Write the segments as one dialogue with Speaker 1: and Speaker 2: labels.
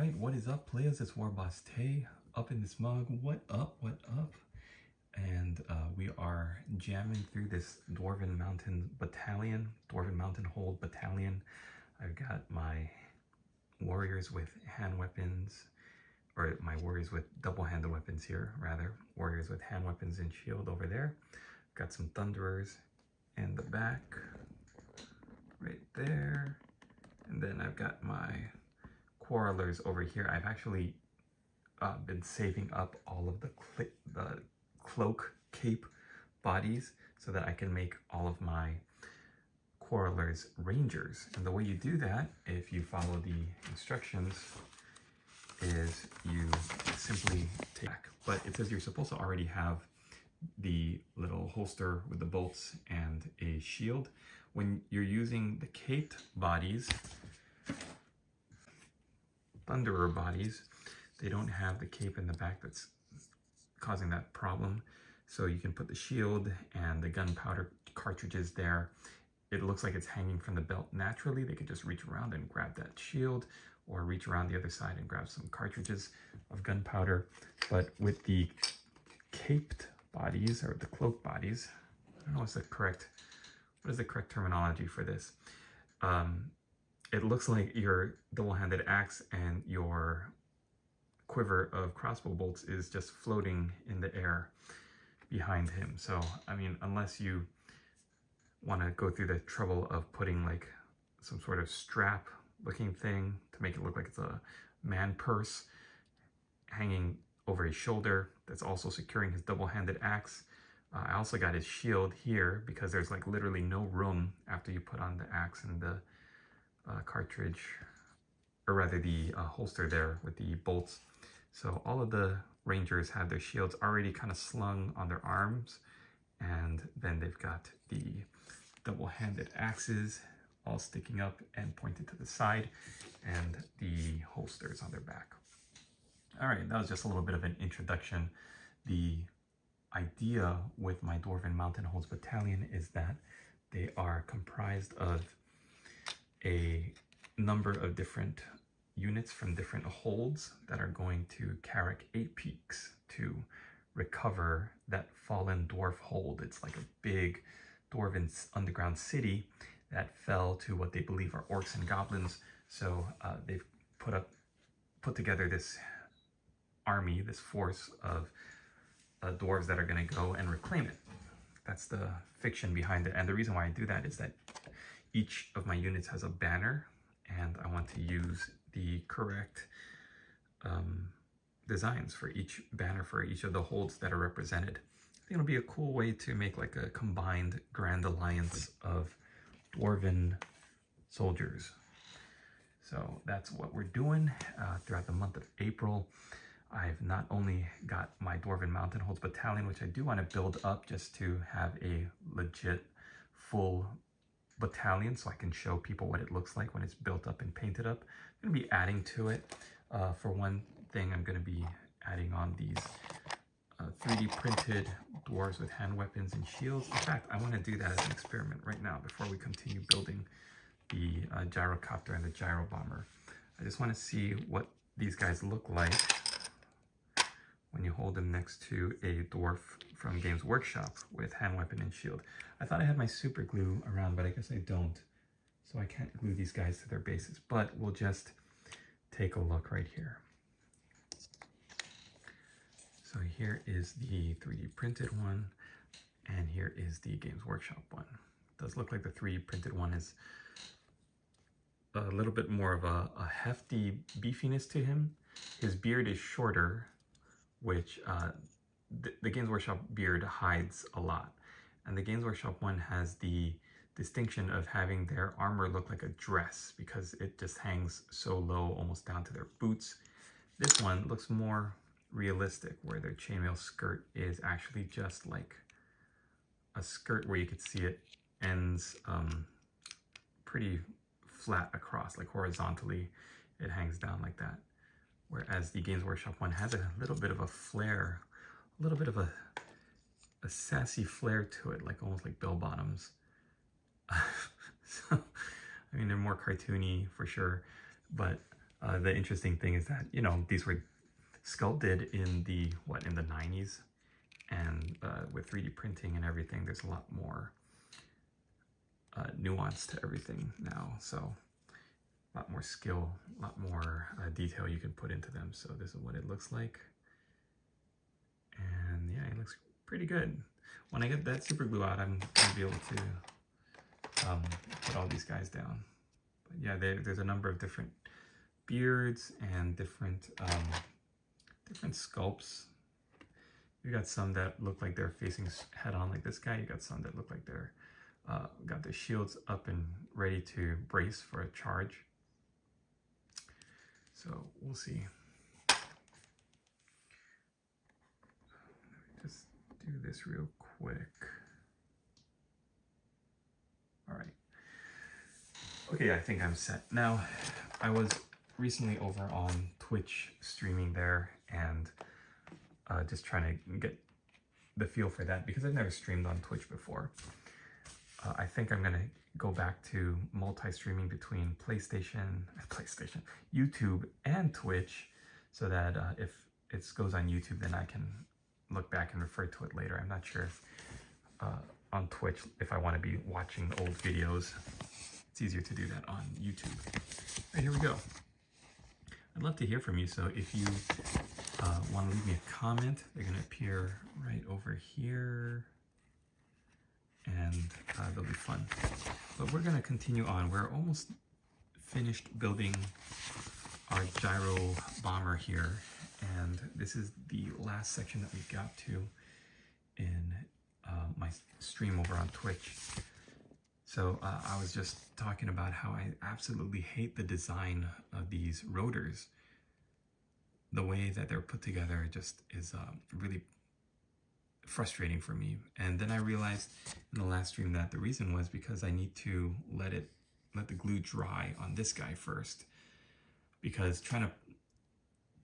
Speaker 1: Alright, what is up, players? It's WarbossTae up in this mug. What up, what up? And we are jamming through this Dwarven Mountain Hold Battalion. I've got my warriors with hand weapons, or my warriors with double-handed weapons here, rather. Warriors with hand weapons and shield over there. Got some Thunderers in the back, right there. And then I've got my Quarrelers over here. I've actually been saving up all of the cloak cape bodies so that I can make all of my Quarrelers Rangers. And the way you do that, if you follow the instructions, is you simply take, but it says you're supposed to already have the little holster with the bolts and a shield. When you're using the caped bodies, Thunderer bodies, they don't have the cape in the back that's causing that problem. So you can put the shield and the gunpowder cartridges there. It looks like it's hanging from the belt naturally. They could just reach around and grab that shield, or reach around the other side and grab some cartridges of gunpowder. But with the caped bodies, or the cloak bodies, I don't know what is the correct terminology for this. It looks like your double-handed axe and your quiver of crossbow bolts is just floating in the air behind him. So, I mean, unless you want to go through the trouble of putting like some sort of strap looking thing to make it look like it's a man purse hanging over his shoulder that's also securing his double-handed axe. I also got his shield here because there's like literally no room after you put on the axe and the cartridge, or rather the holster there with the bolts. So all of the Rangers have their shields already kind of slung on their arms, and then they've got the double-handed axes all sticking up and pointed to the side, and the holsters on their back. All right, that was just a little bit of an introduction. The idea with my Dwarven Mountain Holds Battalion is that they are comprised of a number of different units from different holds that are going to Carrick 8 Peaks to recover that fallen dwarf hold. It's like a big dwarven underground city that fell to what they believe are orcs and goblins. So they've put together this army, this force of dwarves that are going to go and reclaim it. That's the fiction behind it. And the reason why I do that is that each of my units has a banner, and I want to use the correct designs for each banner for each of the holds that are represented. I think it'll be a cool way to make like a combined grand alliance of dwarven soldiers. So that's what we're doing throughout the month of April. I've not only got my Dwarven Mountain Holds Battalion, which I do want to build up just to have a legit full battalion so I can show people what it looks like when it's built up and painted up. I'm going to be adding to it. For one thing, I'm going to be adding on these 3D printed dwarves with hand weapons and shields. In fact, I want to do that as an experiment right now before we continue building the gyrocopter and the gyro bomber. I just want to see what these guys look like when you hold them next to a dwarf from Games Workshop with hand weapon and shield. I thought I had my super glue around, but I guess I don't. So I can't glue these guys to their bases, but we'll just take a look right here. So here is the 3D printed one, and here is the Games Workshop one. It does look like the 3D printed one is a little bit more of a hefty beefiness to him. His beard is shorter, which the Games Workshop beard hides a lot. And the Games Workshop one has the distinction of having their armor look like a dress because it just hangs so low, almost down to their boots. This one looks more realistic, where their chainmail skirt is actually just like a skirt where you could see it ends pretty flat across, like horizontally it hangs down like that. Whereas the Games Workshop one has a little bit of a flare, a little bit of a sassy flare to it, like almost like bell bottoms. So, I mean, they're more cartoony for sure, but The interesting thing is that, you know, these were sculpted in the 90s, and with 3D printing and everything, there's a lot more nuance to everything now. So a lot more skill, a lot more detail you can put into them. So this is what it looks like. And yeah, it looks pretty good. When I get that super glue out, I'm gonna be able to put all these guys down. But yeah, there's a number of different beards and different sculpts. You got some that look like they're facing head on, like this guy. You got some that look like they're got their shields up and ready to brace for a charge. So we'll see. Just do this real quick. All right. Okay, I think I'm set. Now, I was recently over on Twitch streaming there, and just trying to get the feel for that because I've never streamed on Twitch before. I think I'm gonna go back to multi-streaming between PlayStation, YouTube, and Twitch, so that if it goes on YouTube, then I can look back and refer to it later. I'm not sure if, on Twitch, if I want to be watching old videos. It's easier to do that on YouTube. All right, here we go. I'd love to hear from you, so if you want to leave me a comment, they're going to appear right over here, and they'll be fun. But we're going to continue on. We're almost finished building our gyro bomber here, and this is the last section that we got to in my stream over on Twitch. So I was just talking about how I absolutely hate the design of these rotors. The way that they're put together just is really frustrating for me. And then I realized in the last stream that the reason was because I need to let the glue dry on this guy first. Because trying to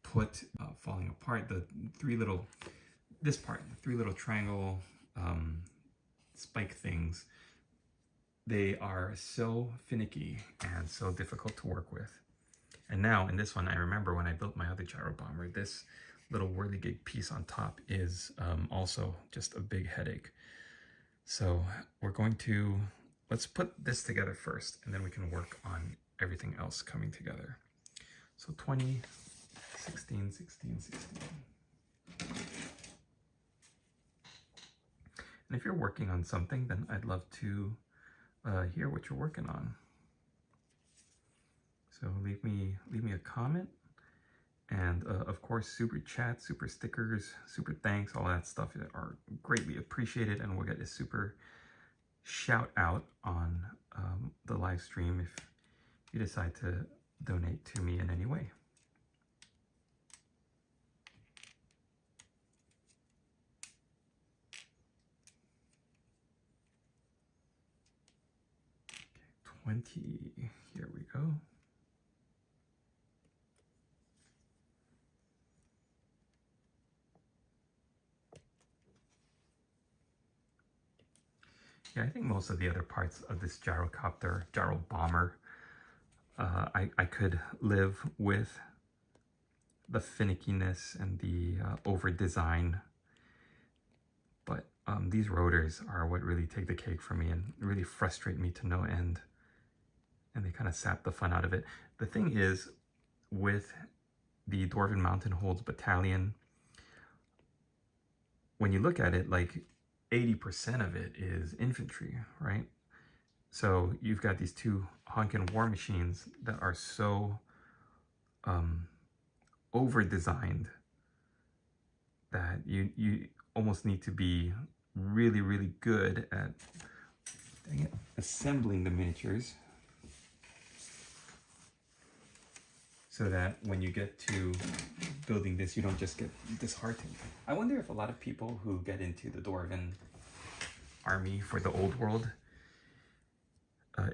Speaker 1: put falling apart the three little triangle spike things, they are so finicky and so difficult to work with. And now in this one, I remember when I built my other gyro bomber, this little whirligig piece on top is also just a big headache. So we're going to, let's put this together first, and then we can work on everything else coming together. So 20, 16, 16, 16. And if you're working on something, then I'd love to hear what you're working on. So leave me a comment, and of course, super chat, super stickers, super thanks, all that stuff are greatly appreciated, and we'll get a super shout out on the live stream if you decide to donate to me in any way. Okay, 20, here we go. Yeah, I think most of the other parts of this gyrocopter, gyro bomber, I could live with the finickiness and the over-design, but these rotors are what really take the cake for me and really frustrate me to no end, and they kind of sap the fun out of it. The thing is, with the Dwarven Mountain Holds Battalion, when you look at it, like 80% of it is infantry, right? So you've got these two honkin' war machines that are so over-designed that you almost need to be really, really good at, dang it, assembling the miniatures, so that when you get to building this, you don't just get disheartened. I wonder if a lot of people who get into the Dwarven army for the old world,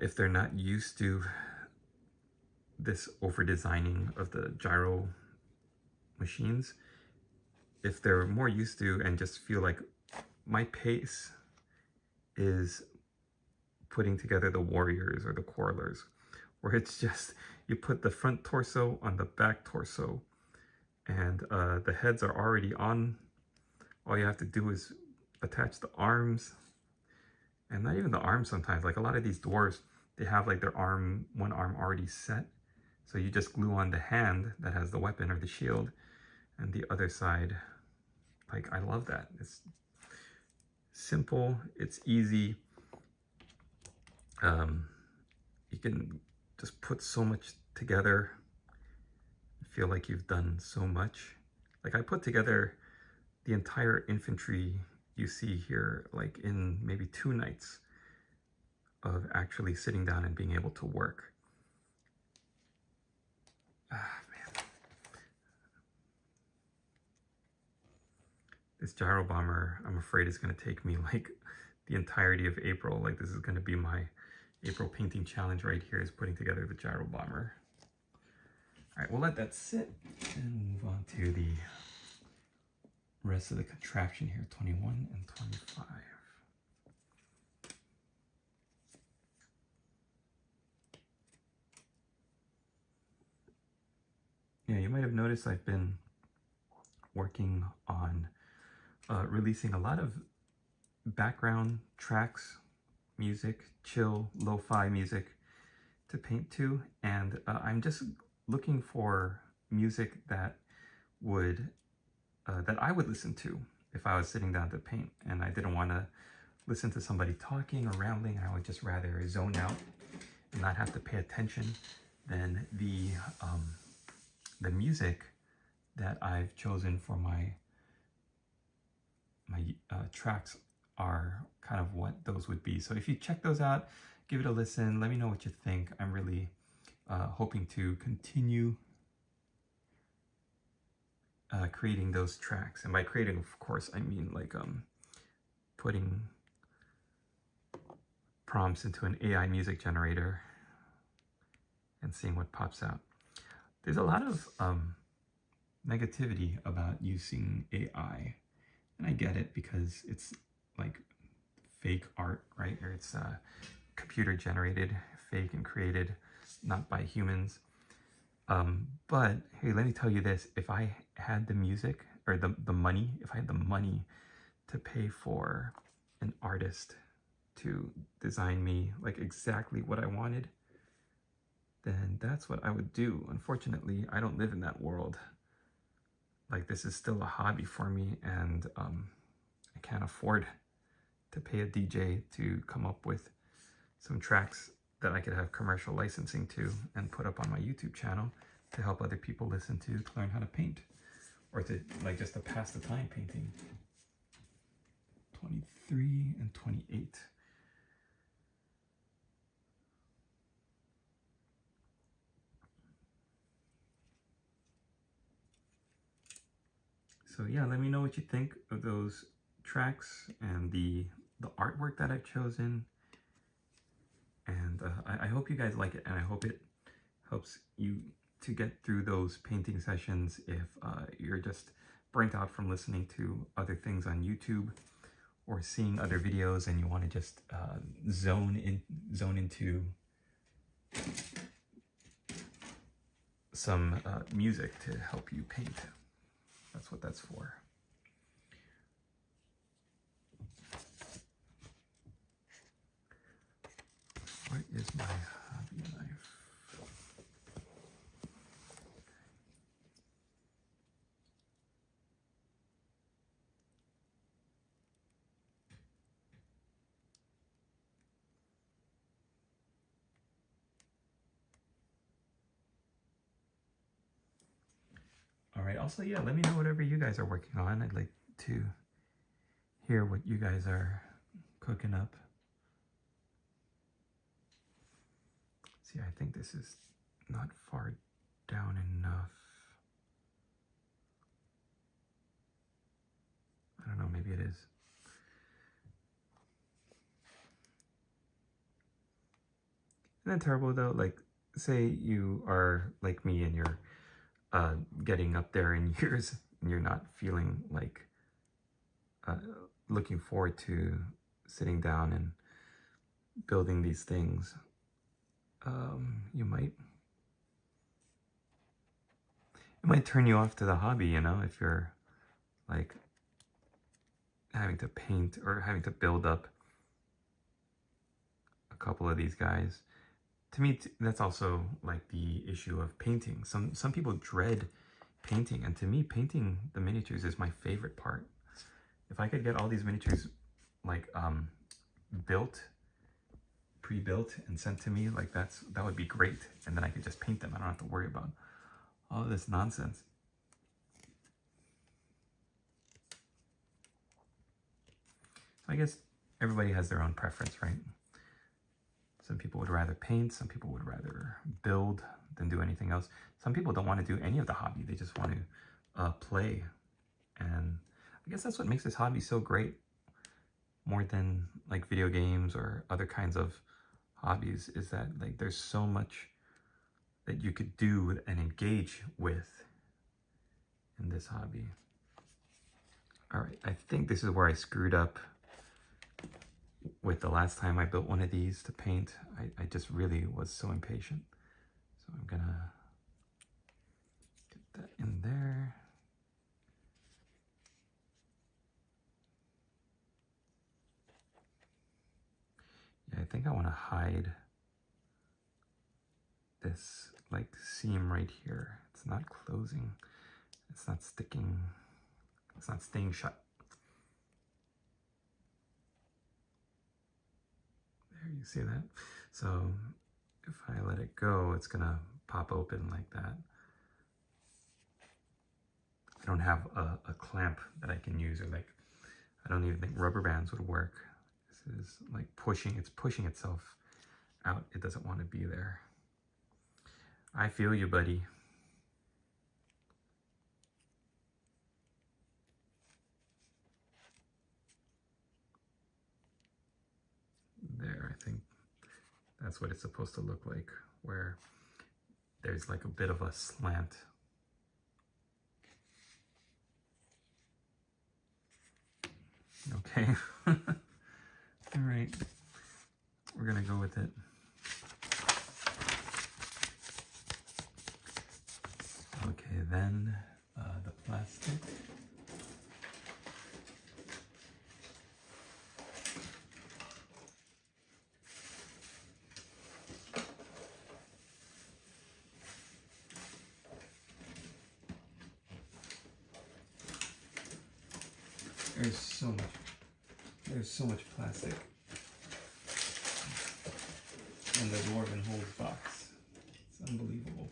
Speaker 1: if they're not used to this over-designing of the gyro machines, if they're more used to and just feel like my pace is putting together the warriors or the quarrelers, where it's just, you put the front torso on the back torso, and the heads are already on. All you have to do is attach the arms, and not even the arms sometimes. Like a lot of these dwarves, they have like their one arm already set. So you just glue on the hand that has the weapon or the shield, and the other side. Like, I love that. It's simple, it's easy. You can just put so much together. Feel like you've done so much. Like, I put together the entire infantry you see here, like in maybe 2 nights of actually sitting down and being able to work. Ah, man. This gyro bomber, I'm afraid, is going to take me like the entirety of April. Like, this is going to be my April painting challenge right here, is putting together the gyro bomber. All right, we'll let that sit and move on to the rest of the contraption here, 21 and 25. Yeah, you might have noticed I've been working on releasing a lot of background tracks, music, chill, lo-fi music to paint to, and I'm just looking for music that would that I would listen to if I was sitting down to paint, and I didn't want to listen to somebody talking or rambling. I would just rather zone out and not have to pay attention. Then the music that I've chosen for my tracks are kind of what those would be. So if you check those out, give it a listen, let me know what you think. I'm really hoping to continue creating those tracks. And by creating, of course, I mean like putting prompts into an AI music generator and seeing what pops out. There's a lot of negativity about using AI, and I get it, because it's like fake art, right? Or it's computer generated, fake and created, not by humans. But hey, let me tell you this, if I had the music or the money, if I had the money to pay for an artist to design me like exactly what I wanted, then that's what I would do. Unfortunately, I don't live in that world. Like, this is still a hobby for me, and I can't afford to pay a DJ to come up with some tracks that I could have commercial licensing to and put up on my YouTube channel to help other people listen to learn how to paint, or to like just to pass the time painting. 23 and 28. So yeah, let me know what you think of those tracks and the artwork that I've chosen. And I hope you guys like it, and I hope it helps you to get through those painting sessions if you're just burnt out from listening to other things on YouTube or seeing other videos, and you want to just zone into some music to help you paint. That's what that's for. What is my hobby knife? All right, also, yeah, let me know whatever you guys are working on. I'd like to hear what you guys are cooking up. See, I think this is not far down enough. I don't know, maybe it is. Isn't that terrible though? Like, say you are like me and you're getting up there in years and you're not feeling like looking forward to sitting down and building these things. it might turn you off to the hobby, you know, if you're like having to paint or having to build up a couple of these guys. To me, that's also like the issue of painting. Some people dread painting, and to me, painting the miniatures is my favorite part. If I could get all these miniatures like pre-built and sent to me, like that would be great, and then I could just paint them. I don't have to worry about all of this nonsense. So I guess everybody has their own preference, right? Some people would rather paint, some people would rather build than do anything else. Some people don't want to do any of the hobby, they just want to play. And I guess that's what makes this hobby so great, more than like video games or other kinds of hobbies, is that like there's so much that you could do and engage with in this hobby. All right, I think this is where I screwed up with the last time I built one of these to paint. I just really was so impatient. So I'm gonna get that in there. Yeah, I think I want to hide this like seam right here. It's not closing. It's not sticking. It's not staying shut. There, you see that? So if I let it go, it's gonna pop open like that. I don't have a clamp that I can use, or like, I don't even think rubber bands would work. This is like it's pushing itself out. It doesn't want to be there. I feel you, buddy. There, I think that's what it's supposed to look like, where there's like a bit of a slant. Okay. All right, we're gonna go with it. Okay, then the plastic. There's so much plastic in the Dwarven Hold box. It's unbelievable.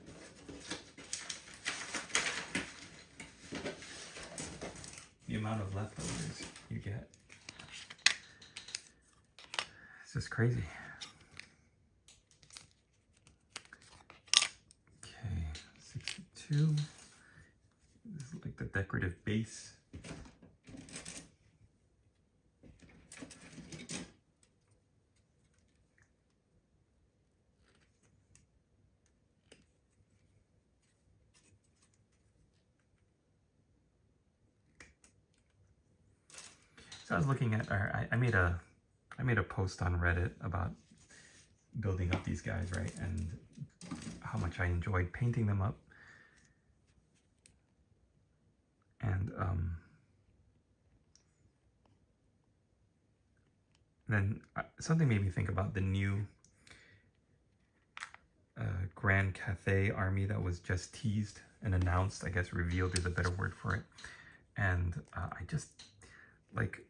Speaker 1: The amount of leftovers you get. It's just crazy. Okay, 62. This is like the decorative base. So I was looking at, or I made a post on Reddit about building up these guys, right? And how much I enjoyed painting them up. And then something made me think about the new Grand Cathay army that was just teased and announced. I guess revealed is a better word for it. And I just, like,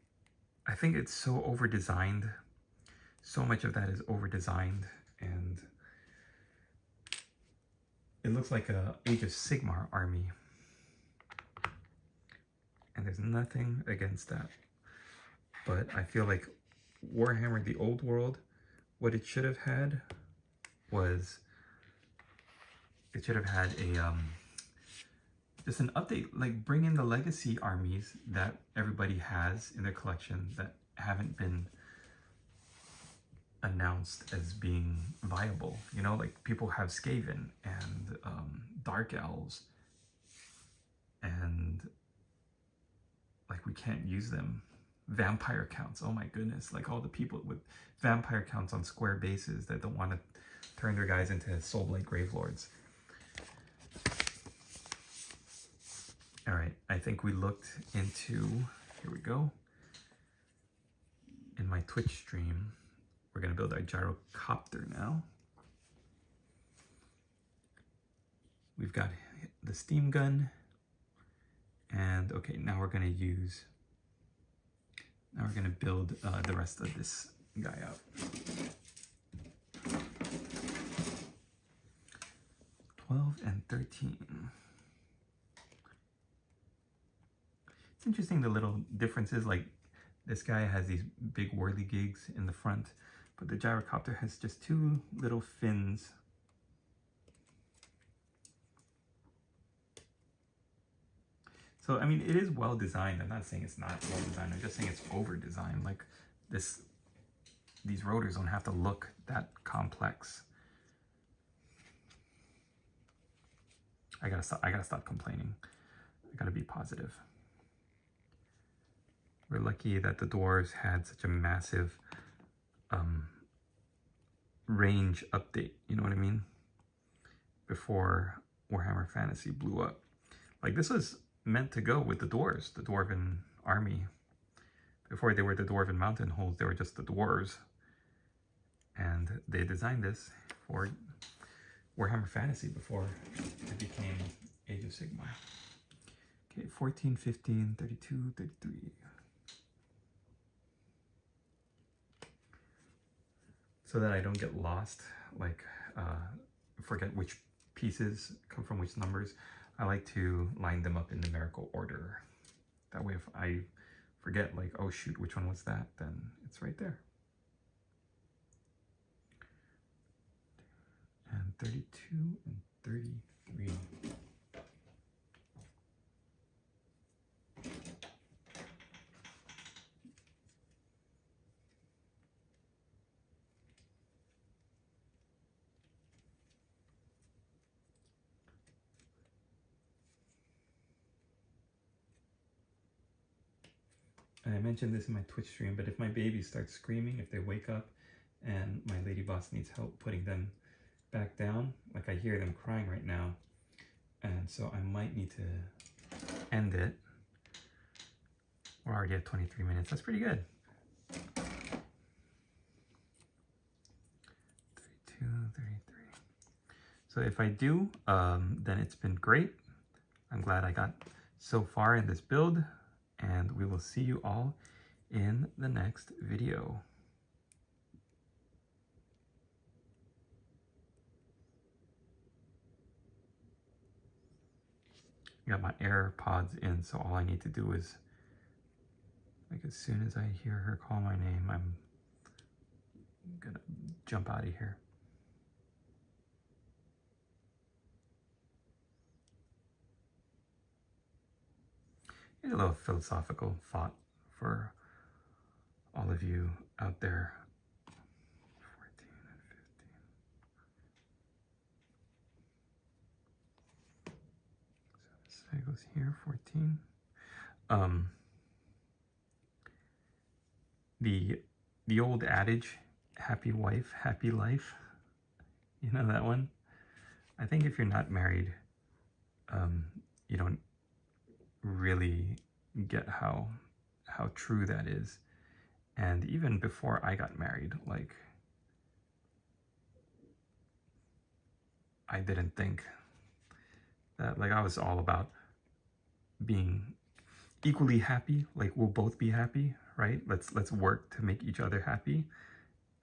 Speaker 1: I think it's so over-designed. So much of that is over-designed, and it looks like a Age of Sigmar army. And there's nothing against that. But I feel like Warhammer the Old World, what it should have had was, it should have had a just an update, like bring in the legacy armies that everybody has in their collection that haven't been announced as being viable. You know, like people have Skaven and Dark Elves, and like we can't use them. Vampire counts, oh my goodness, like all the people with vampire counts on square bases that don't want to turn their guys into Soulblight Gravelords. All right, I think we looked into, here we go. In my Twitch stream, we're gonna build our gyrocopter now. We've got the steam gun, and okay, now we're gonna build the rest of this guy out. 12 and 13. It's interesting the little differences, like this guy has these big whirligigs in the front, but the gyrocopter has just two little fins. So, I mean, it is well designed. I'm not saying it's not well designed. I'm just saying it's over designed. Like these rotors don't have to look that complex. I gotta stop complaining. I gotta be positive. We're lucky that the dwarves had such a massive range update, you know what I mean? Before Warhammer Fantasy blew up. Like, this was meant to go with the dwarves, the dwarven army. Before they were the dwarven mountain holes, they were just the dwarves. And they designed this for Warhammer Fantasy before it became Age of Sigmar. Okay, 14, 15, 32, 33. So that I don't get lost, like forget which pieces come from which numbers, I like to line them up in numerical order. That way if I forget, like, oh shoot, which one was that, then it's right there. And 32 and 33. And I mentioned this in my Twitch stream, but if my babies start screaming, if they wake up and my lady boss needs help putting them back down, like I hear them crying right now, and so I might need to end it. We're already at 23 minutes. That's pretty good. 32, 33. So if I do, then it's been great. I'm glad I got so far in this build, and we will see you all in the next video. I got my AirPods in, so all I need to do is, like, as soon as I hear her call my name, I'm gonna jump out of here. Here's a little philosophical thought for all of you out there. 14 and 15. So this goes here, 14. The old adage, happy wife, happy life. You know that one? I think if you're not married, you don't really get how true that is. And even before I got married, like, I didn't think that, like, I was all about being equally happy, like, we'll both be happy, right? Let's work to make each other happy.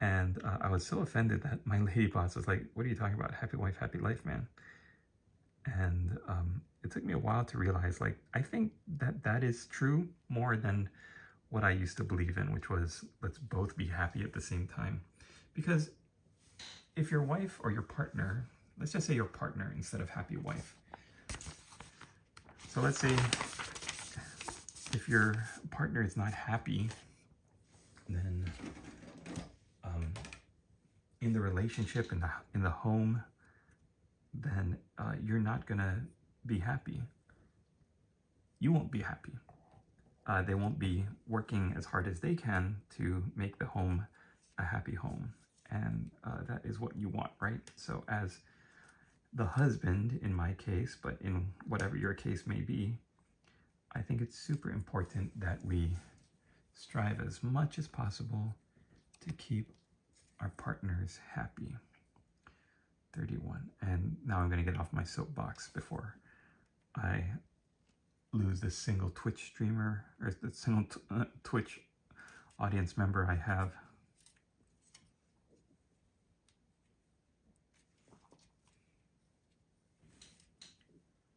Speaker 1: And I was so offended that my lady boss was like, what are you talking about? Happy wife, happy life, man. And it took me a while to realize, like, I think that is true more than what I used to believe in, which was, let's both be happy at the same time. Because if your wife or your partner, let's just say your partner instead of happy wife. So let's say if your partner is not happy, then in the relationship, in the home, then you're not gonna be happy. You won't be happy. They won't be working as hard as they can to make the home a happy home. and that is what you want, right? So as the husband, in my case, but in whatever your case may be, I think it's super important that we strive as much as possible to keep our partners happy. 31. And now I'm going to get off my soapbox before I lose this single Twitch streamer, or the single Twitch audience member I have.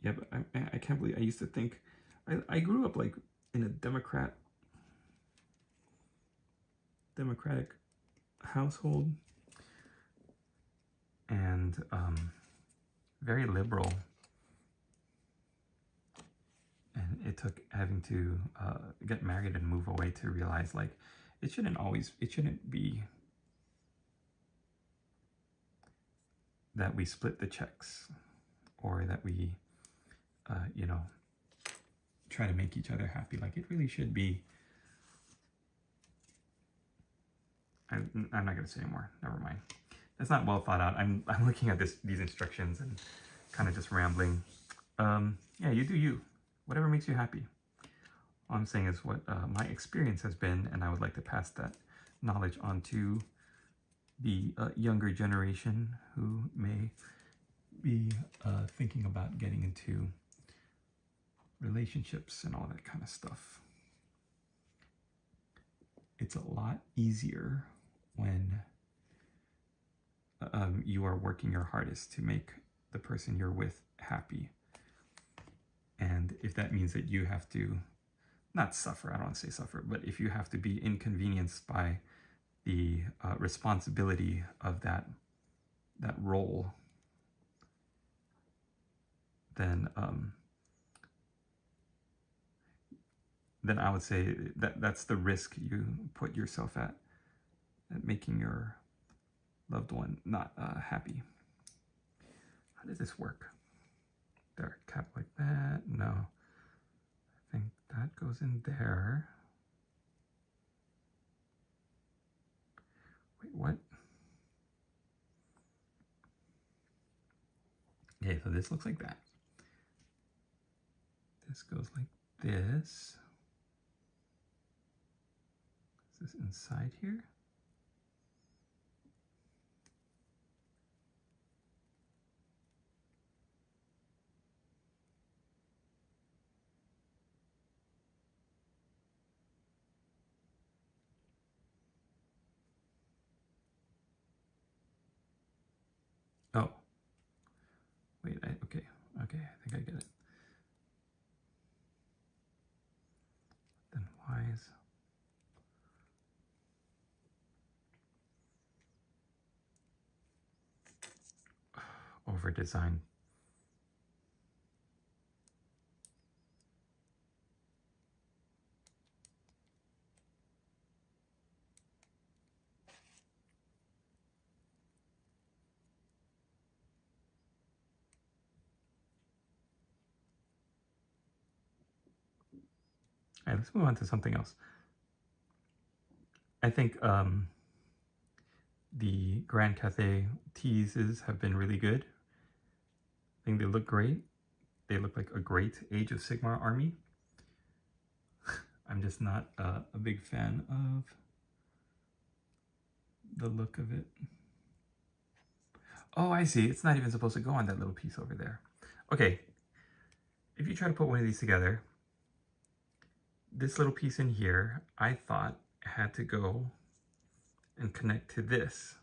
Speaker 1: Yeah, but I can't believe I used to think, I grew up like in a democratic household, and very liberal, and it took having to get married and move away to realize, like, it shouldn't be that we split the checks, or that we you know, try to make each other happy. Like, it really should be, I'm not going to say anymore, never mind. That's not well thought out. I'm looking at these instructions and kind of just rambling. Yeah, you do you. Whatever makes you happy. All I'm saying is what my experience has been, and I would like to pass that knowledge on to the younger generation who may be thinking about getting into relationships and all that kind of stuff. It's a lot easier when you are working your hardest to make the person you're with happy. And if that means that you have to, not suffer, I don't want to say suffer, but if you have to be inconvenienced by the responsibility of that role, then I would say that's the risk you put yourself at making your loved one not happy. How does this work? There, cap like that. No, I think that goes in there. Wait, what? Okay, so this looks like that. This goes like this. Is this inside here? Oh, wait, okay, I think I get it. Then why is... over design. All right, let's move on to something else. I think the Grand Cathay teases have been really good. I think they look great. They look like a great Age of Sigmar army. I'm just not a big fan of the look of it. Oh, I see. It's not even supposed to go on that little piece over there. Okay, if you try to put one of these together, this little piece in here, I thought had to go and connect to this.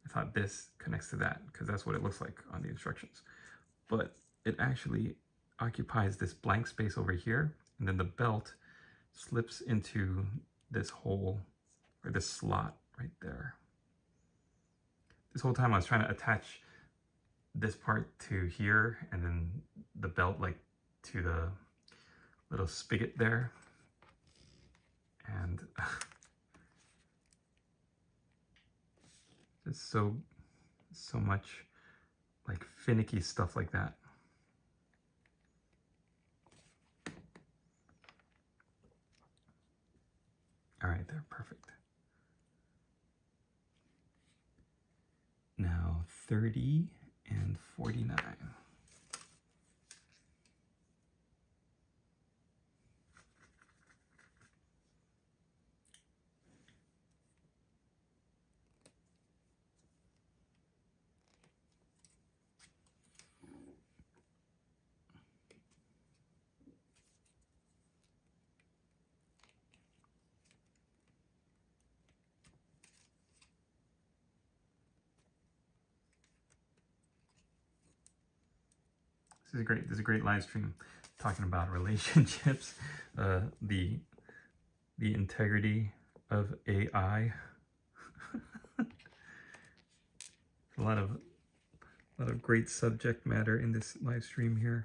Speaker 1: I thought this connects to that because that's what it looks like on the instructions. But it actually occupies this blank space over here, and then the belt slips into this hole, or this slot right there. This whole time I was trying to attach this part to here, and then the belt like to the little spigot there. And just so much like finicky stuff like that. All right, there, perfect. Now 30 and 49. This is a great live stream talking about relationships, the integrity of AI. a lot of great subject matter in this live stream here.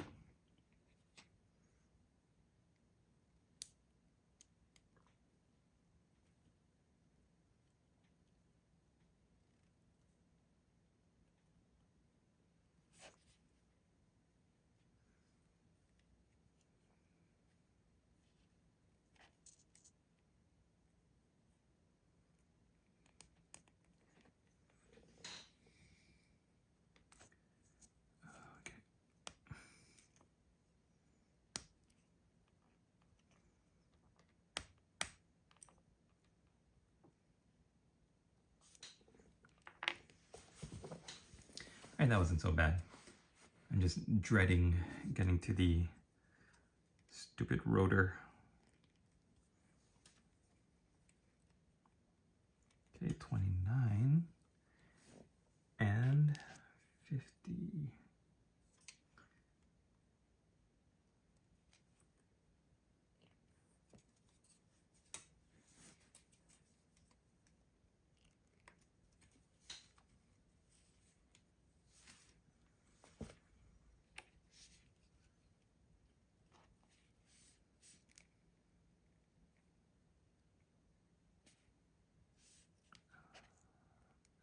Speaker 1: And that wasn't so bad. I'm just dreading getting to the stupid rotor. Okay, 29 and 50.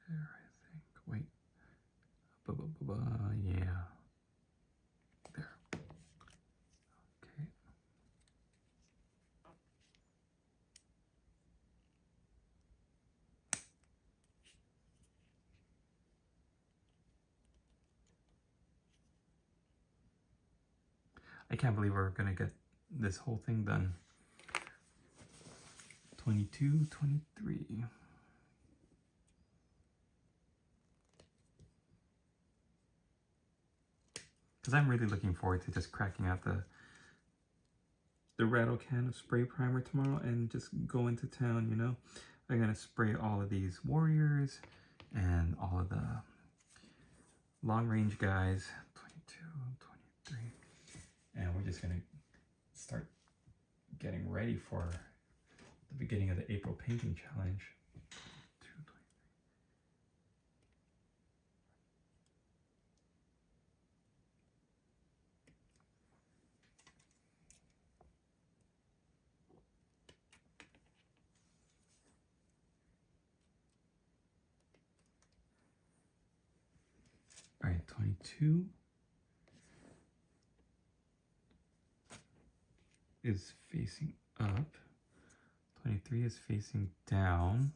Speaker 1: There, I think. Wait. Yeah. There. Okay. I can't believe we're gonna get this whole thing done. 22, 23. Because I'm really looking forward to just cracking out the rattle can of spray primer tomorrow and just go into town, you know. I'm gonna spray all of these warriors and all of the long range guys, 22, 23. And we're just gonna start getting ready for the beginning of the April painting challenge. All right, 22 is facing up. 23 is facing down.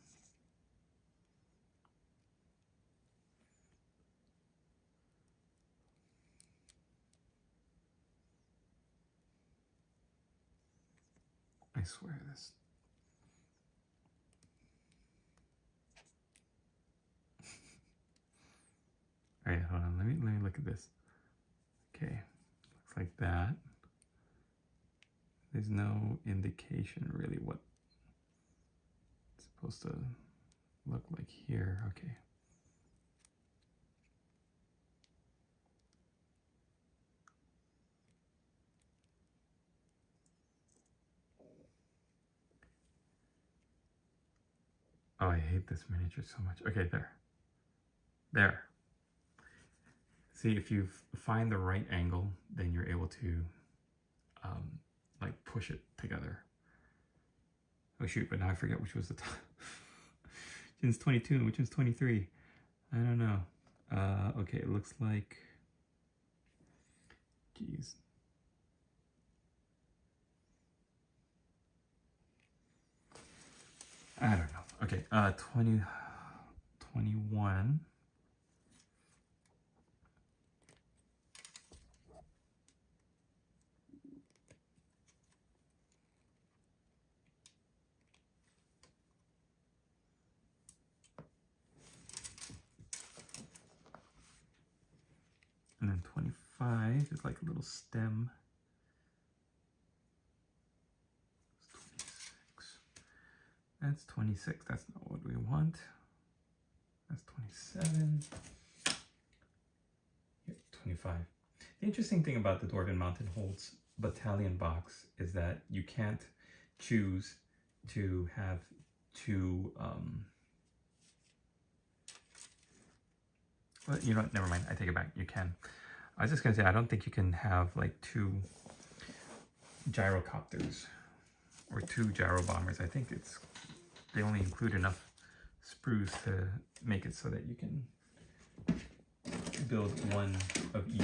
Speaker 1: I swear this. All right, hold on. Let me look at this. Okay, looks like that. There's no indication really what it's supposed to look like here. Okay. Oh, I hate this miniature so much. Okay, there. There. See, if you find the right angle, then you're able to like push it together. Oh shoot, but now I forget which was the top. Which one's 22 and which one's 23? I don't know. Okay, it looks like, geez. I don't know. Okay, 20, 21 And then 25 is like a little stem. That's 26. That's not what we want. That's 27. Here, 25. The interesting thing about the Dwarven Mountain Holds battalion box is that you can't choose to have two, well, you know what, never mind, I take it back, you can. I was just gonna say, I don't think you can have like two gyrocopters or two gyro bombers. I think they only include enough sprues to make it so that you can build one of each.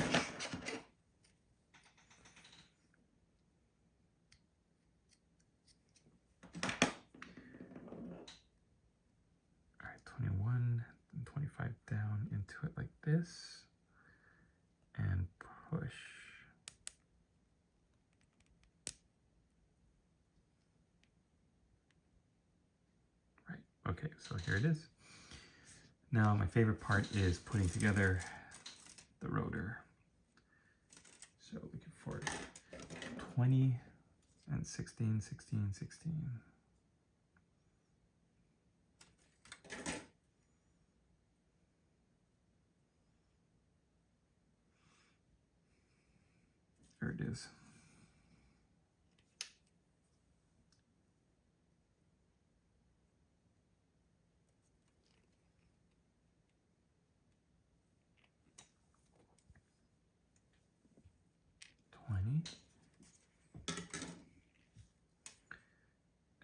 Speaker 1: All right, 21 and 25 down into it like this, and push. Right, okay, so here it is. Now my favorite part is putting together the rotor. So we can for 20 and 16, 16, 16. There it is.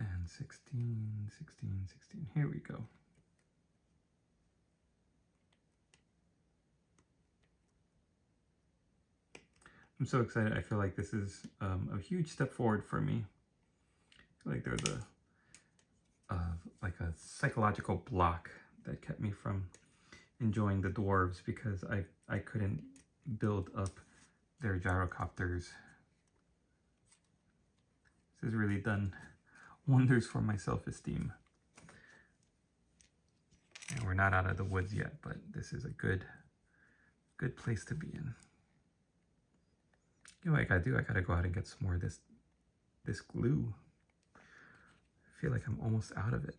Speaker 1: And 16, 16, 16. Here we go. I'm so excited. I feel like this is a huge step forward for me. I feel like there's like a psychological block that kept me from enjoying the dwarves because I couldn't build up their gyrocopters. This has really done wonders for my self-esteem. And we're not out of the woods yet, but this is a good place to be in. You know what I gotta do? I gotta go out and get some more of this glue. I feel like I'm almost out of it.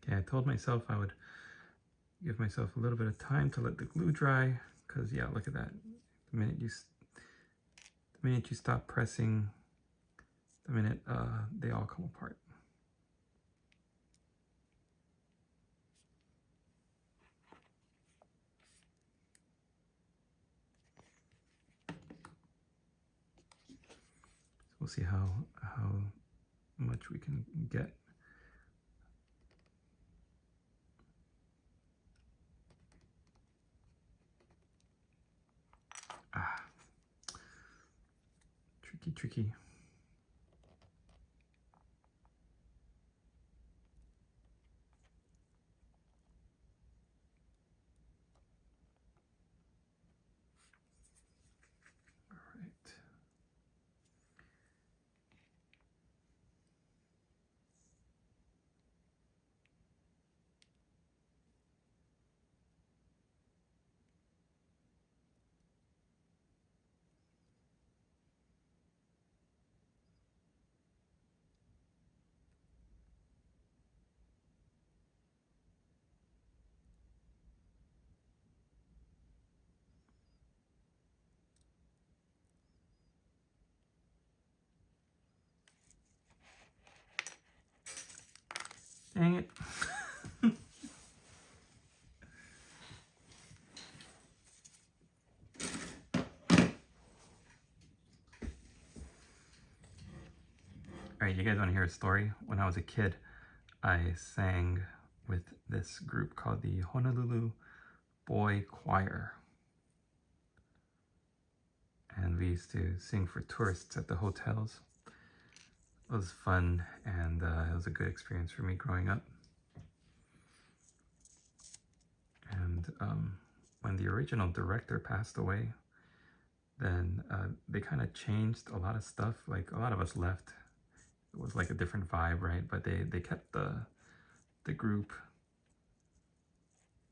Speaker 1: Okay, I told myself I would give myself a little bit of time to let the glue dry, because yeah, look at that. The minute you stop pressing, the minute they all come apart. We'll see how much we can get. Ah, tricky. All right. Dang it. All right, you guys want to hear a story? When I was a kid, I sang with this group called the Honolulu Boy Choir. And we used to sing for tourists at the hotels. It was fun, and it was a good experience for me growing up. And when the original director passed away, then they kind of changed a lot of stuff. Like, a lot of us left. It was like a different vibe, right? But they kept the group,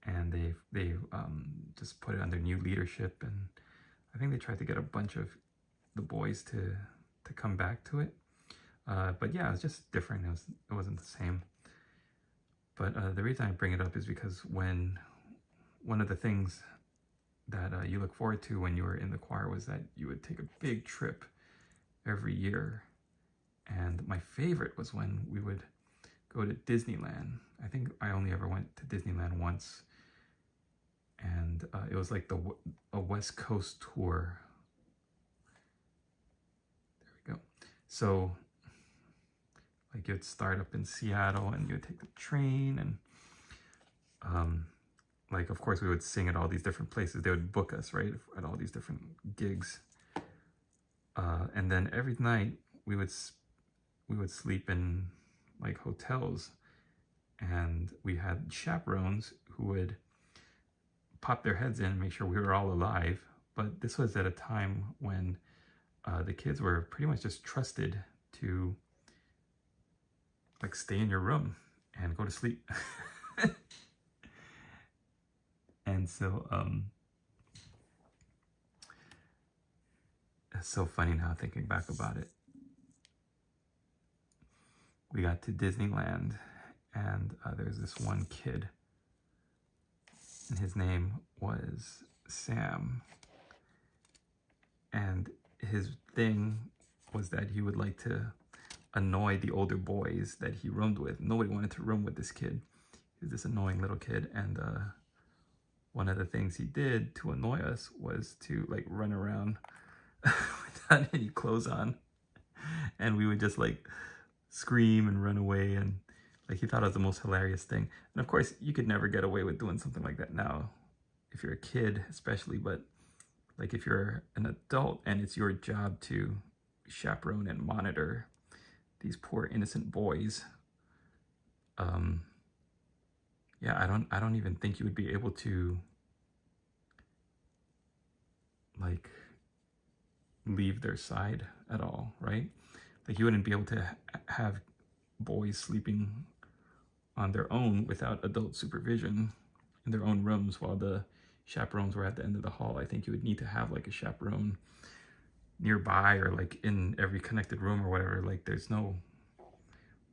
Speaker 1: and they just put it under new leadership, and I think they tried to get a bunch of the boys to come back to it. But yeah, it was just different. It wasn't the same. But the reason I bring it up is because when one of the things that you look forward to when you were in the choir was that you would take a big trip every year. And my favorite was when we would go to Disneyland. I think I only ever went to Disneyland once. And it was like a West Coast tour. There we go. So like, you'd start up in Seattle and you'd take the train, and like, of course we would sing at all these different places. They would book us, right, at all these different gigs. And then every night we would sleep in like hotels, and we had chaperones who would pop their heads in and make sure we were all alive. But this was at a time when the kids were pretty much just trusted to like stay in your room and go to sleep. And so it's so funny now thinking back about it. We got to Disneyland, and there's this one kid, and his name was Sam. And his thing was that he would like to annoy the older boys that he roomed with. Nobody wanted to room with this kid. He was this annoying little kid, and one of the things he did to annoy us was to like run around without any clothes on, and we would just like scream and run away, and like, he thought it was the most hilarious thing. And of course you could never get away with doing something like that now, if you're a kid especially. But like, if you're an adult and it's your job to chaperone and monitor these poor innocent boys, yeah, I don't even think you would be able to like leave their side at all, right? Like, you wouldn't be able to have boys sleeping on their own without adult supervision in their own rooms while the chaperones were at the end of the hall. I think you would need to have like a chaperone nearby, or like in every connected room or whatever. Like, there's no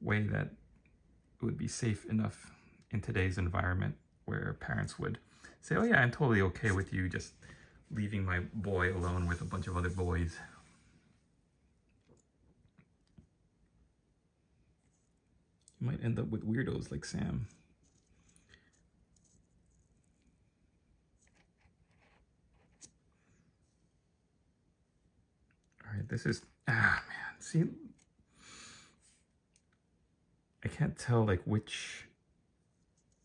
Speaker 1: way that it would be safe enough in today's environment where parents would say, oh yeah, I'm totally okay with you just leaving my boy alone with a bunch of other boys. You might end up with weirdos like Sam. All right, this is, man, see, I can't tell like which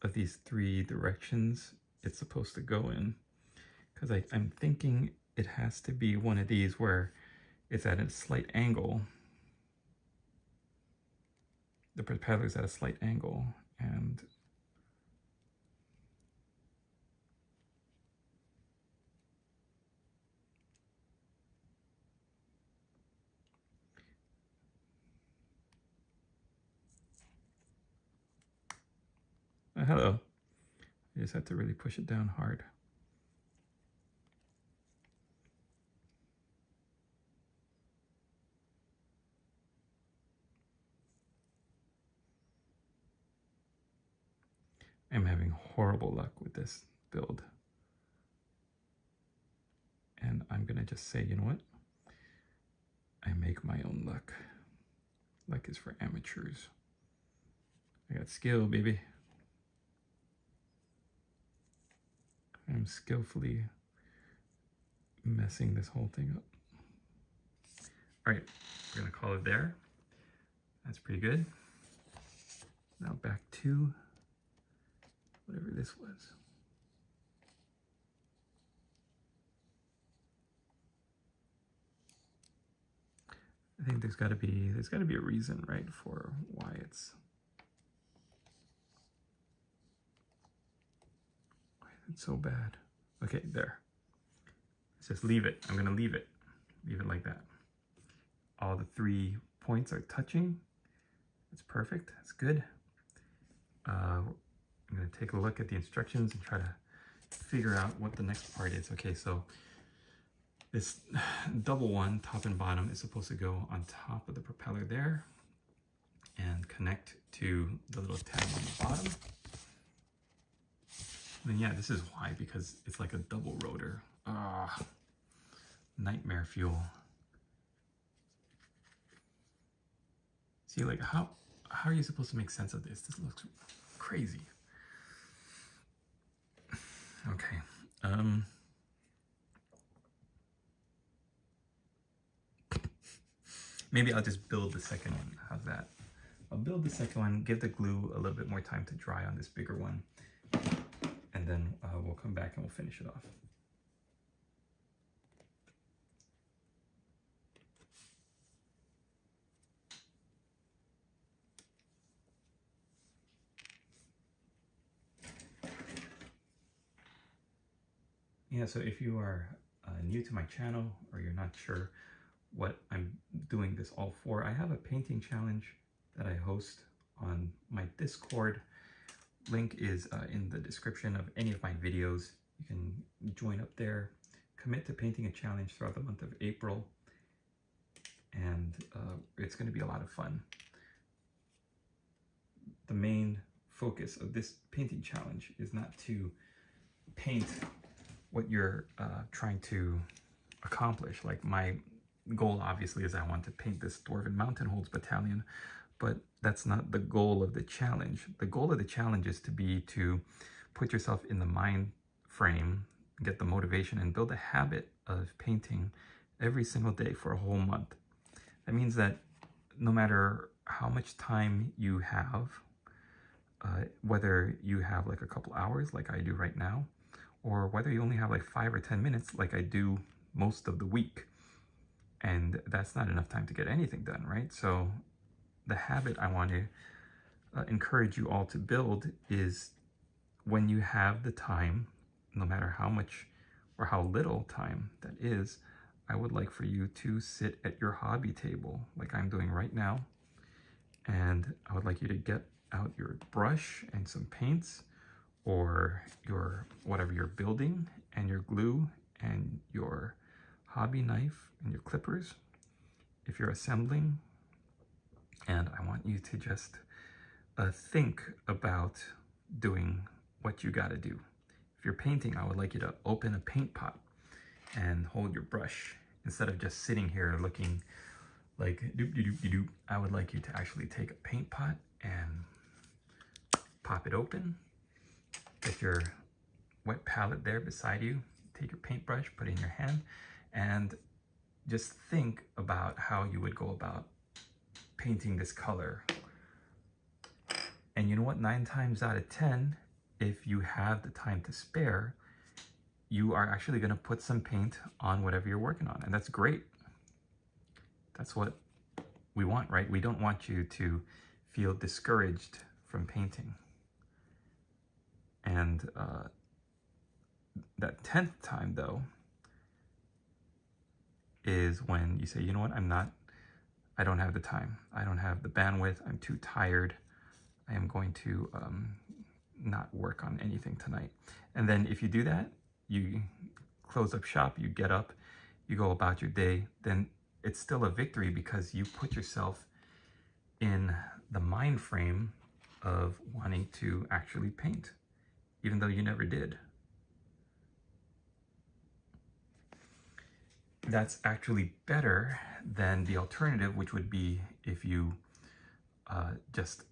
Speaker 1: of these three directions it's supposed to go in, because I'm thinking it has to be one of these where it's at a slight angle. The propeller's at a slight angle, and hello. I just had to really push it down hard. I'm having horrible luck with this build. And I'm gonna just say, you know what? I make my own luck. Luck is for amateurs. I got skill, baby. I'm skillfully messing this whole thing up. All right, we're gonna call it there. That's pretty good. Now back to whatever this was. I think there's got to be a reason, right, for why it's so bad. Okay, there. Let's just leave it. I'm gonna leave it like that. All the 3 points are touching. That's perfect. That's good. I'm gonna take a look at the instructions and try to figure out what the next part is. Okay, so this double one, top and bottom, is supposed to go on top of the propeller there and connect to the little tab on the bottom. And then yeah, this is why, because it's like a double rotor. Nightmare fuel. See, like how are you supposed to make sense of this? This looks crazy. Okay. Maybe I'll just build the second one. How's that? I'll build the second one, give the glue a little bit more time to dry on this bigger one, and then we'll come back and we'll finish it off. Yeah, so if you are new to my channel or you're not sure what I'm doing this all for, I have a painting challenge that I host on my Discord. Link is in the description of any of my videos. You can join up there, commit to painting a challenge throughout the month of April, and it's going to be a lot of fun. The main focus of this painting challenge is not to paint what you're trying to accomplish. Like, my goal obviously is I want to paint this Dwarven Mountain Holds battalion, but that's not the goal of the challenge. The goal of the challenge is to put yourself in the mind frame, get the motivation, and build a habit of painting every single day for a whole month. That means that no matter how much time you have, whether you have like a couple hours like I do right now, or whether you only have like 5 or 10 minutes like I do most of the week, and that's not enough time to get anything done, right? So the habit I want to encourage you all to build is, when you have the time, no matter how much or how little time that is, I would like for you to sit at your hobby table like I'm doing right now, and I would like you to get out your brush and some paints, or your whatever you're building, and your glue and your hobby knife and your clippers if you're assembling. And I want you to just think about doing what you got to do. If you're painting, I would like you to open a paint pot and hold your brush instead of just sitting here looking like doop doop doop doop. I would like you to actually take a paint pot and pop it open. Get your wet palette there beside you. Take your paintbrush, put it in your hand, and just think about how you would go about painting this color. And you know what? 9 times out of 10, if you have the time to spare, you are actually going to put some paint on whatever you're working on. And that's great. That's what we want, right? We don't want you to feel discouraged from painting. And that 10th time, though, is when you say, you know what, I don't have the time. I don't have the bandwidth. I'm too tired. I am going to not work on anything tonight. And then if you do that, you close up shop, you get up, you go about your day, then it's still a victory because you put yourself in the mind frame of wanting to actually paint, even though you never did. That's actually better than the alternative, which would be if you just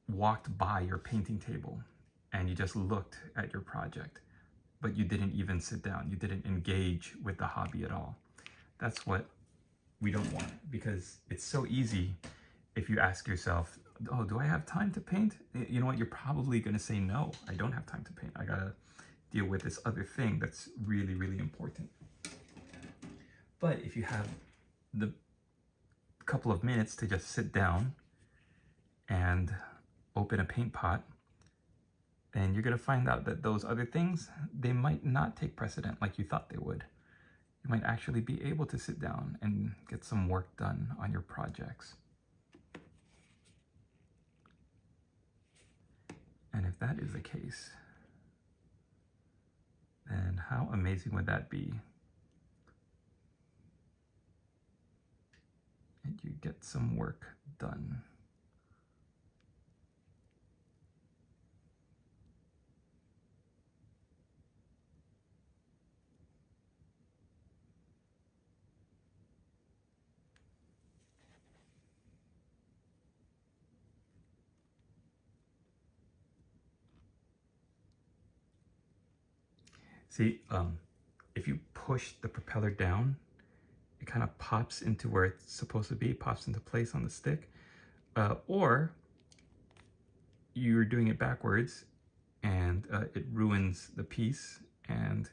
Speaker 1: walked by your painting table and you just looked at your project, but you didn't even sit down. You didn't engage with the hobby at all. That's what we don't want, because it's so easy if you ask yourself, oh, do I have time to paint? You know what? You're probably going to say, no, I don't have time to paint. I got to deal with this other thing that's really, really important. But if you have the couple of minutes to just sit down and open a paint pot, then you're going to find out that those other things, they might not take precedent like you thought they would. You might actually be able to sit down and get some work done on your projects. And if that is the case, then how amazing would that be? And you get some work done. See, if you push the propeller down, it kind of pops into where it's supposed to be, pops into place on the stick. Or you're doing it backwards and it ruins the piece, and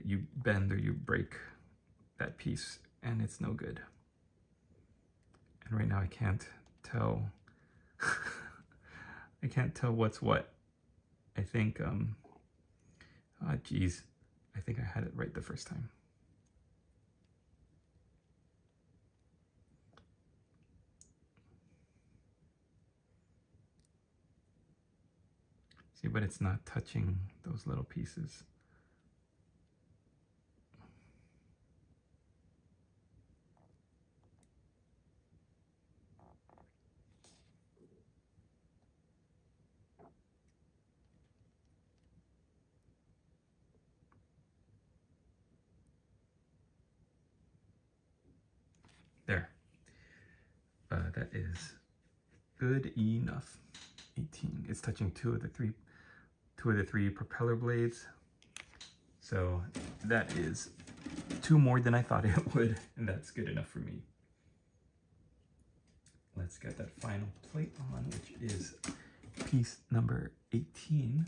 Speaker 1: you bend or you break that piece and it's no good. And right now I can't tell I can't tell what's what. I think geez, I think I had it right the first time. See, but it's not touching those little pieces. There. That is good enough. 18. It's touching two of the three propeller blades. So that is 2 more than I thought it would, and that's good enough for me. Let's get that final plate on, which is piece number 18.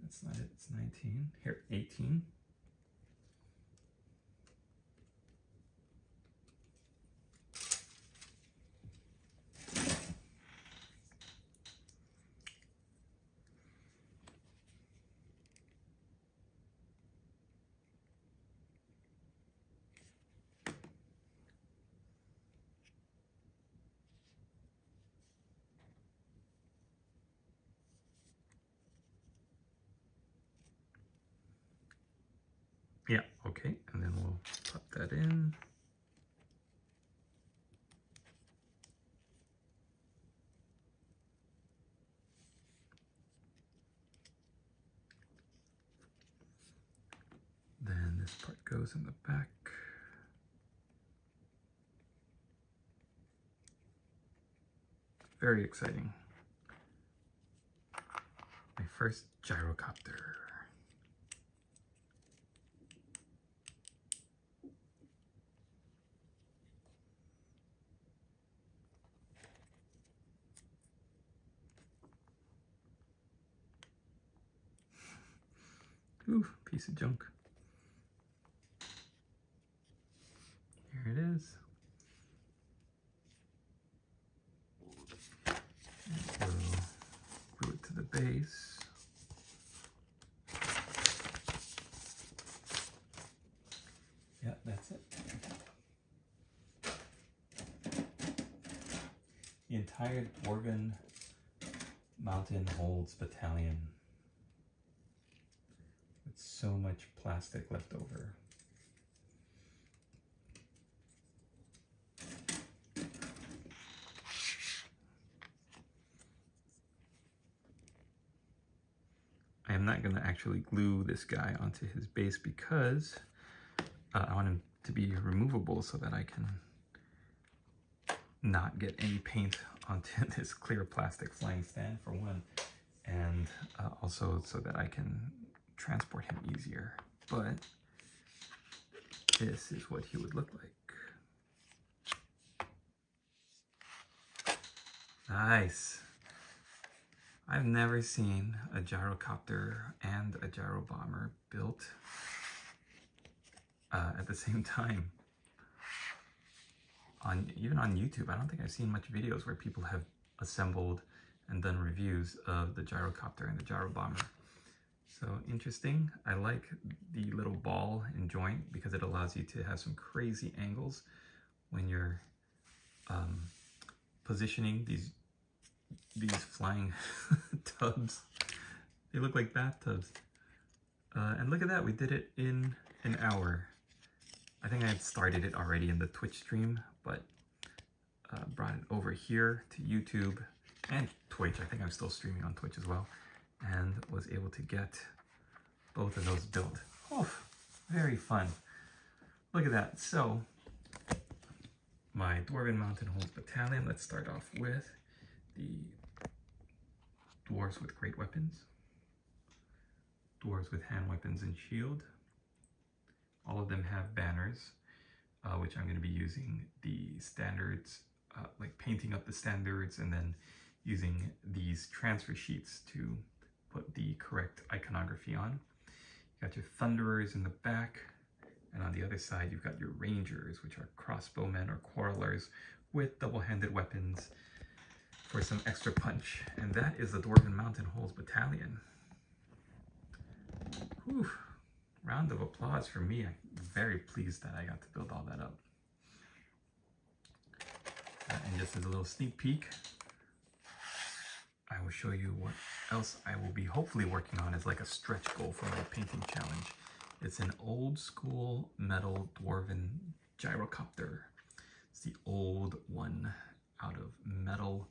Speaker 1: That's not it, it's 19. Here, 18. Yeah, okay, and then we'll pop that in. Then this part goes in the back. Very exciting. My first gyrocopter. Ooh, piece of junk. Here it is. And we'll glue it to the base. Yeah, that's it. The entire Dwarven Mountain Holds Battalion. So much plastic left over. I am not going to actually glue this guy onto his base because I want him to be removable so that I can not get any paint onto this clear plastic flying stand, for one, and also so that I can transport him easier. But this is what he would look like. Nice. I've never seen a gyrocopter and a gyrobomber built at the same time. Even on YouTube, I don't think I've seen much videos where people have assembled and done reviews of the gyrocopter and the gyro bomber. So interesting. I like the little ball and joint because it allows you to have some crazy angles when you're positioning these flying tubs. They look like bathtubs. And look at that, we did it in an hour. I think I had started it already in the Twitch stream, but brought it over here to YouTube and Twitch. I think I'm still streaming on Twitch as well, and was able to get both of those built. Oh, very fun. Look at that. So my Dwarven Mountain Holds Battalion, let's start off with the Dwarves with Great Weapons, Dwarves with Hand Weapons and Shield. All of them have banners, which I'm going to be using the standards, like painting up the standards and then using these transfer sheets to put the correct iconography on. You got your Thunderers in the back, and on the other side you've got your Rangers, which are crossbowmen or quarrelers with double-handed weapons for some extra punch. And that is the Dwarven Mountain Holds Battalion. Whew. Round of applause for me. I'm very pleased that I got to build all that up. And just as a little sneak peek, I will show you what else I will be hopefully working on as like a stretch goal for my painting challenge. It's an old school metal dwarven gyrocopter. It's the old one out of metal,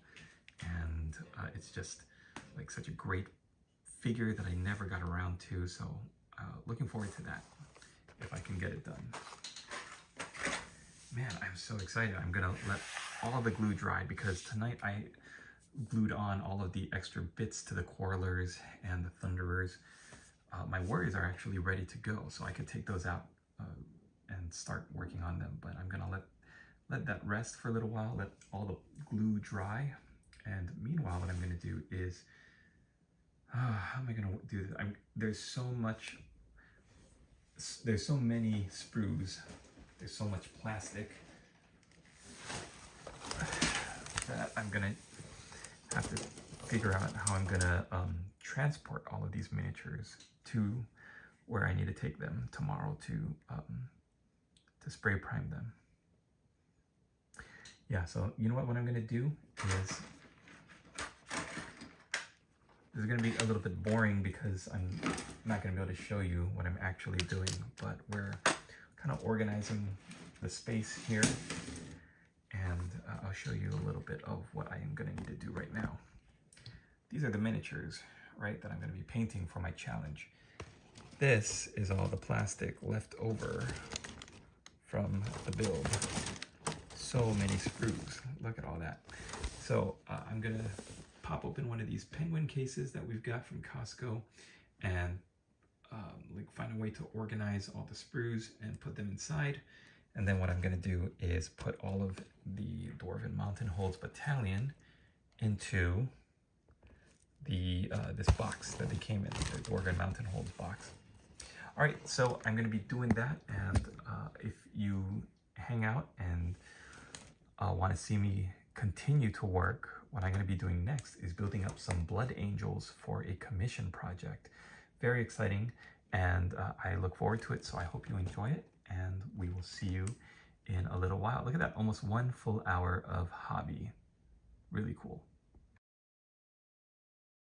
Speaker 1: and it's just like such a great figure that I never got around to, so looking forward to that if I can get it done. Man, I'm so excited. I'm gonna let all the glue dry because tonight I glued on all of the extra bits to the Quarrelers and the Thunderers. My Warriors are actually ready to go, so I could take those out and start working on them, but I'm gonna let that rest for a little while, let all the glue dry, and meanwhile what I'm gonna do is how am I gonna do this? There's so many sprues, there's so much plastic that I'm gonna have to figure out how I'm gonna transport all of these miniatures to where I need to take them tomorrow to spray prime them. Yeah, so you know what I'm gonna do is, this is going to be a little bit boring because I'm not going to be able to show you what I'm actually doing, but we're kind of organizing the space here, and I'll show you a little bit of what I am going to need to do right now. These are the miniatures, right, that I'm going to be painting for my challenge. This is all the plastic left over from the build. So many sprues. Look at all that. So I'm going to pop open one of these penguin cases that we've got from Costco and like find a way to organize all the sprues and put them inside. And then what I'm going to do is put all of the Dwarven Mountain Holds Battalion into the this box that they came in, the Dwarven Mountain Holds box. All right, so I'm going to be doing that, and if you hang out and want to see me continue to work, what I'm going to be doing next is building up some blood angels for a commission project. Very exciting, and I look forward to it, so I hope you enjoy it, and we will see you in a little while. Look at that, almost 1 full hour of hobby. Really cool.